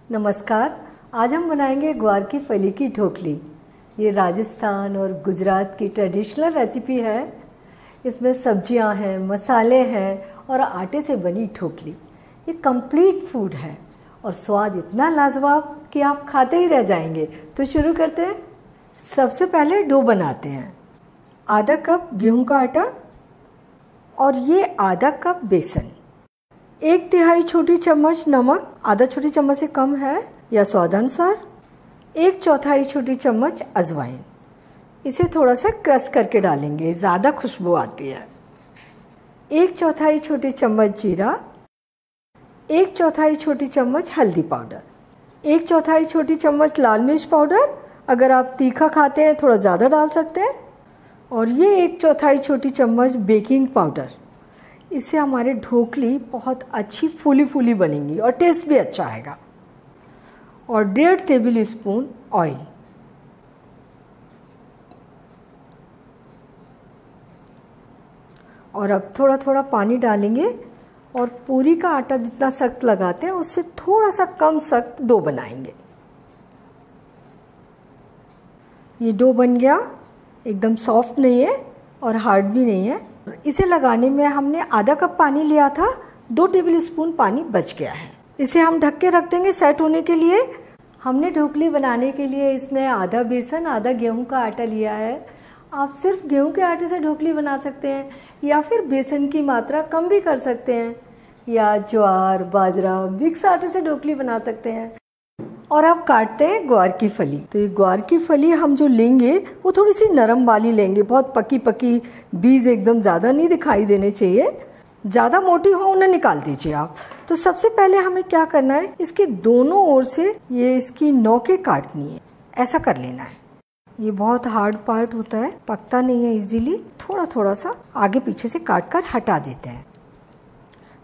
नमस्कार। आज हम बनाएंगे ग्वार की फली की ढोकली। ये राजस्थान और गुजरात की ट्रेडिशनल रेसिपी है। इसमें सब्जियां हैं, मसाले हैं और आटे से बनी ढोकली। ये कंप्लीट फूड है और स्वाद इतना लाजवाब कि आप खाते ही रह जाएंगे। तो शुरू करते हैं। सबसे पहले डो बनाते हैं। आधा कप गेहूं का आटा और ये आधा कप बेसन, 1/3 छोटी चम्मच नमक, आधा छोटी चम्मच से कम है या स्वादानुसार, 1/4 छोटी चम्मच अजवाइन। इसे थोड़ा सा क्रश करके डालेंगे, ज़्यादा खुशबू आती है। 1/4 छोटी चम्मच जीरा, 1/4 छोटी चम्मच हल्दी पाउडर, 1/4 छोटी चम्मच लाल मिर्च पाउडर, अगर आप तीखा खाते हैं थोड़ा ज़्यादा डाल सकते हैं, और ये 1/4 छोटी चम्मच बेकिंग पाउडर। इससे हमारे ढोकली बहुत अच्छी फूली फूली बनेंगी और टेस्ट भी अच्छा आएगा। और 1.5 टेबल स्पून ऑयल। और अब थोड़ा थोड़ा पानी डालेंगे और पूरी का आटा जितना सख्त लगाते हैं उससे थोड़ा सा कम सख्त डो बनाएंगे। ये डो बन गया, एकदम सॉफ्ट नहीं है और हार्ड भी नहीं है। इसे लगाने में हमने आधा कप पानी लिया था, 2 टेबल स्पून पानी बच गया है। इसे हम ढक के रख देंगे सेट होने के लिए। हमने ढोकली बनाने के लिए इसमें आधा बेसन आधा गेहूं का आटा लिया है। आप सिर्फ गेहूं के आटे से ढोकली बना सकते हैं या फिर बेसन की मात्रा कम भी कर सकते हैं, या ज्वार बाजरा मिक्स आटे से ढोकली बना सकते हैं। और अब काटते हैं ग्वार की फली। तो ये ग्वार की फली हम जो लेंगे वो थोड़ी सी नरम वाली लेंगे, बहुत पकी पकी, बीज एकदम ज़्यादा नहीं दिखाई देने चाहिए। ज़्यादा मोटी हो उन्हें निकाल दीजिए आप। तो सबसे पहले हमें क्या करना है, इसके दोनों ओर से ये इसकी नोकें काटनी है, ऐसा कर लेना है। ये बहुत हार्ड पार्ट होता है, पकता नहीं है इजीली। थोड़ा थोड़ा सा आगे पीछे से काट कर हटा देते हैं।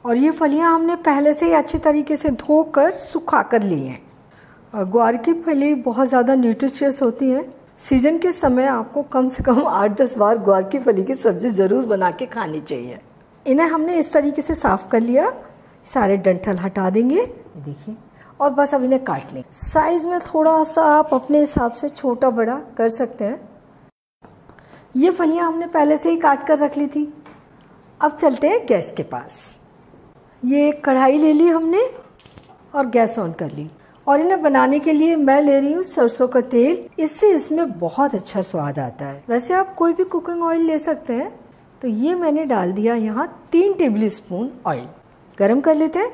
और ये फलियाँ हमने पहले से ही अच्छे तरीके से धोकर सुखा कर ली हैं। ग्वार की फली बहुत ज़्यादा न्यूट्रिशियस होती है। सीजन के समय आपको कम से कम 8-10 बार ग्वार की फली की सब्ज़ी ज़रूर बना के खानी चाहिए। इन्हें हमने इस तरीके से साफ़ कर लिया, सारे डंठल हटा देंगे, ये देखिए। और बस अब इन्हें काट लें। साइज़ में थोड़ा सा आप अपने हिसाब से छोटा बड़ा कर सकते हैं। ये फलियाँ हमने पहले से ही काट कर रख ली थी। अब चलते हैं गैस के पास। ये कढ़ाई ले ली हमने और गैस ऑन कर ली। और इन्हें बनाने के लिए मैं ले रही हूँ सरसों का तेल। इससे इसमें बहुत अच्छा स्वाद आता है। वैसे आप कोई भी कुकिंग ऑयल ले सकते हैं। तो ये मैंने डाल दिया यहाँ 3 टेबल स्पून ऑयल। गरम कर लेते हैं।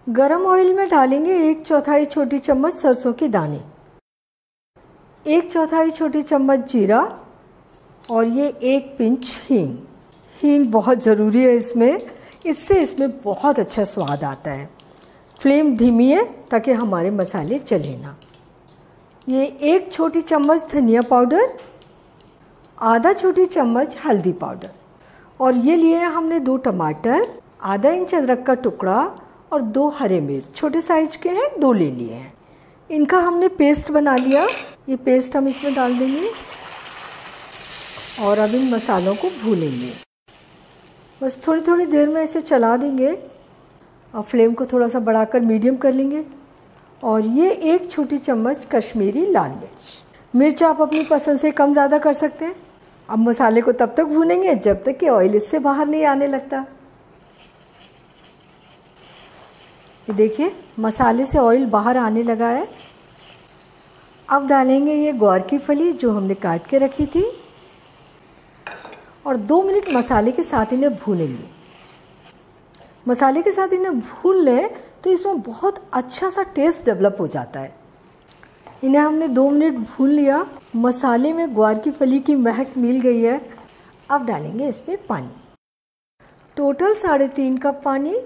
गरम ऑयल में डालेंगे 1/4 छोटी चम्मच सरसों के दाने, 1/4 छोटी चम्मच जीरा और ये 1 पिंच हींग। हींग बहुत ज़रूरी है इसमें, इससे इसमें बहुत अच्छा स्वाद आता है। फ्लेम धीमी है ताकि हमारे मसाले जले ना। ये 1 छोटी चम्मच धनिया पाउडर, आधा छोटी चम्मच हल्दी पाउडर। और ये लिए हैं हमने 2 टमाटर, आधा इंच अदरक का टुकड़ा और 2 हरे मिर्च, छोटे साइज के हैं, 2 ले लिए हैं। इनका हमने पेस्ट बना लिया। ये पेस्ट हम इसमें डाल देंगे और अब इन मसालों को भूनेंगे। बस थोड़ी थोड़ी देर में इसे चला देंगे और फ्लेम को थोड़ा सा बढ़ाकर मीडियम कर लेंगे। और ये 1 छोटी चम्मच कश्मीरी लाल मिर्च। मिर्च आप अपनी पसंद से कम ज़्यादा कर सकते हैं। अब मसाले को तब तक भूनेंगे जब तक कि ऑयल इससे बाहर नहीं आने लगता। ये देखिए मसाले से ऑयल बाहर आने लगा है। अब डालेंगे ये ग्वार की फली जो हमने काट के रखी थी और 2 मिनट मसाले के साथ इन्हें भूनेंगे। मसाले के साथ इन्हें भून लें तो इसमें बहुत अच्छा सा टेस्ट डेवलप हो जाता है। इन्हें हमने 2 मिनट भून लिया। मसाले में ग्वार की फली की महक मिल गई है। अब डालेंगे इसमें पानी। टोटल 3.5 कप पानी,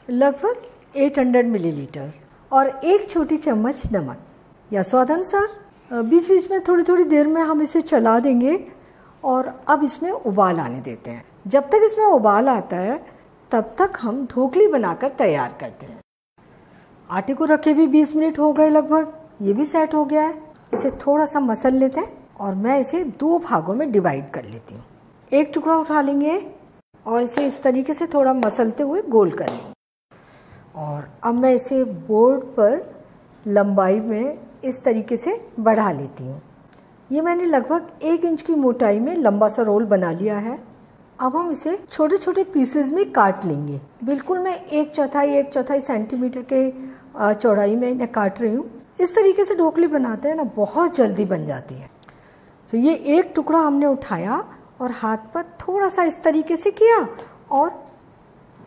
लगभग 800 मिलीलीटर, और 1 छोटी चम्मच नमक या स्वादानुसार। बीच बीच में थोड़ी थोड़ी देर में हम इसे चला देंगे और अब इसमें उबाल आने देते हैं। जब तक इसमें उबाल आता है तब तक हम ढोकली बनाकर तैयार करते हैं। आटे को रखे भी 20 मिनट हो गए लगभग, ये भी सेट हो गया है। इसे थोड़ा सा मसल लेते हैं और मैं इसे 2 भागों में डिवाइड कर लेती हूँ। एक टुकड़ा उठा लेंगे और इसे इस तरीके से थोड़ा मसलते हुए गोल कर लेंगे। और अब मैं इसे बोर्ड पर लंबाई में इस तरीके से बढ़ा लेती हूँ। ये मैंने लगभग 1 इंच की मोटाई में लंबा सा रोल बना लिया है। अब हम इसे छोटे छोटे पीसेस में काट लेंगे। बिल्कुल मैं 1/4 सेंटीमीटर के चौड़ाई में इन्हें काट रही हूँ। इस तरीके से ढोकली बनाते हैं ना, बहुत जल्दी बन जाती है। तो ये एक टुकड़ा हमने उठाया और हाथ पर थोड़ा सा इस तरीके से किया और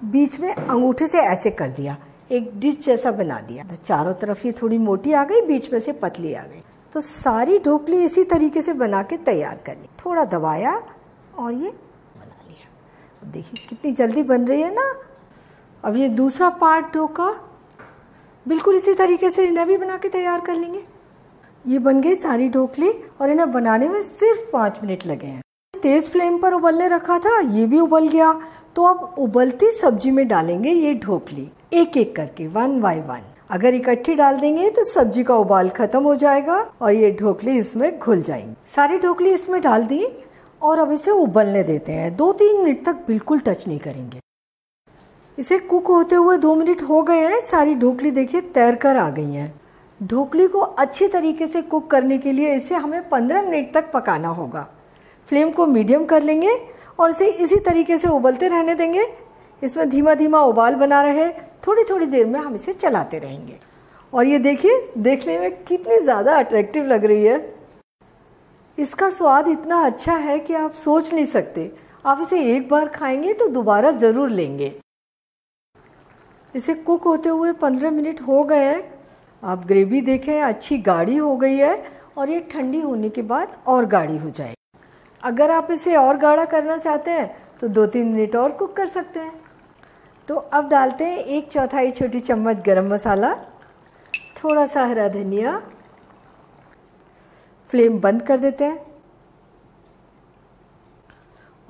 बीच में अंगूठे से ऐसे कर दिया, एक डिश जैसा बना दिया। तो चारों तरफ ये थोड़ी मोटी आ गई, बीच में से पतली आ गई। तो सारी ढोकली इसी तरीके से बना के तैयार कर ली। थोड़ा दबाया और ये बना लिया। देखिए कितनी जल्दी बन रही है ना। अब ये दूसरा पार्ट ढोका बिल्कुल इसी तरीके से इन्हें भी बना के तैयार कर लेंगे। ये बन गई सारी ढोकली और इन्हें बनाने में सिर्फ 5 मिनट लगे हैं। तेज फ्लेम पर उबलने रखा था, ये भी उबल गया। तो अब उबलती सब्जी में डालेंगे ये ढोकली, एक एक करके 1 बाय 1। अगर इकट्ठी डाल देंगे तो सब्जी का उबाल खत्म हो जाएगा और ये ढोकली इसमें घुल जाएंगी। सारी ढोकली इसमें डाल दी और अब इसे उबलने देते हैं। 2-3 मिनट तक बिल्कुल टच नहीं करेंगे। इसे कुक होते हुए 2 मिनट हो गए हैं। सारी ढोकली देखिए तैर कर आ गई हैं। ढोकली को अच्छी तरीके से कुक करने के लिए इसे हमें 15 मिनट तक पकाना होगा। फ्लेम को मीडियम कर लेंगे और इसे इसी तरीके से उबलते रहने देंगे। इसमें धीमा धीमा उबाल बना रहे, थोड़ी थोड़ी देर में हम इसे चलाते रहेंगे। और ये देखिए देखने में कितनी ज़्यादा अट्रैक्टिव लग रही है। इसका स्वाद इतना अच्छा है कि आप सोच नहीं सकते। आप इसे एक बार खाएंगे तो दोबारा ज़रूर लेंगे। इसे कुक होते हुए 15 मिनट हो गए हैं। आप ग्रेवी देखें अच्छी गाढ़ी हो गई है और ये ठंडी होने के बाद और गाढ़ी हो जाएगी। अगर आप इसे और गाढ़ा करना चाहते हैं तो 2-3 मिनट और कुक कर सकते हैं। तो अब डालते हैं 1/4 छोटी चम्मच गरम मसाला, थोड़ा सा हरा धनिया। फ्लेम बंद कर देते हैं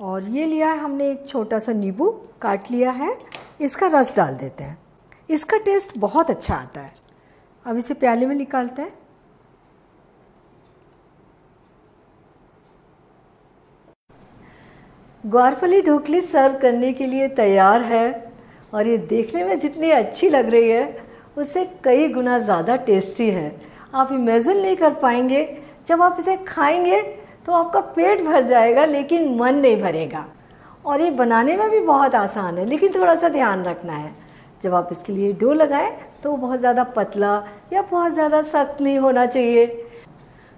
और ये लिया है हमने एक छोटा सा नींबू काट लिया है, इसका रस डाल देते हैं। इसका टेस्ट बहुत अच्छा आता है। अब इसे प्याले में निकालते हैं। ग्वारफली ढोकली सर्व करने के लिए तैयार है और ये देखने में जितनी अच्छी लग रही है उससे कई गुना ज़्यादा टेस्टी है। आप इमेजिन नहीं कर पाएंगे, जब आप इसे खाएंगे तो आपका पेट भर जाएगा लेकिन मन नहीं भरेगा। और ये बनाने में भी बहुत आसान है, लेकिन थोड़ा सा ध्यान रखना है। जब आप इसके लिए डो लगाएं तो वो बहुत ज़्यादा पतला या बहुत ज़्यादा सख्त नहीं होना चाहिए।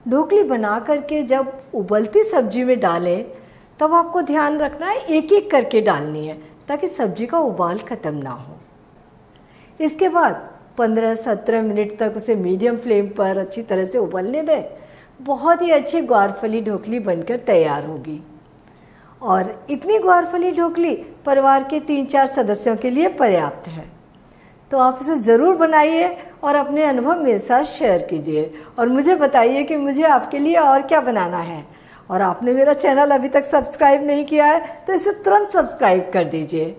ढोकली बना करके जब उबलती सब्जी में डालें तब आपको ध्यान रखना है एक एक करके डालनी है ताकि सब्जी का उबाल ख़त्म ना हो। इसके बाद 15-17 मिनट तक उसे मीडियम फ्लेम पर अच्छी तरह से उबलने दें। बहुत ही अच्छी ग्वारफली ढोकली बनकर तैयार होगी। और इतनी ग्वारफली ढोकली परिवार के 3-4 सदस्यों के लिए पर्याप्त है। तो आप इसे ज़रूर बनाइए और अपने अनुभव मेरे साथ शेयर कीजिए और मुझे बताइए कि मुझे आपके लिए और क्या बनाना है। और आपने मेरा चैनल अभी तक सब्सक्राइब नहीं किया है तो इसे तुरंत सब्सक्राइब कर दीजिए।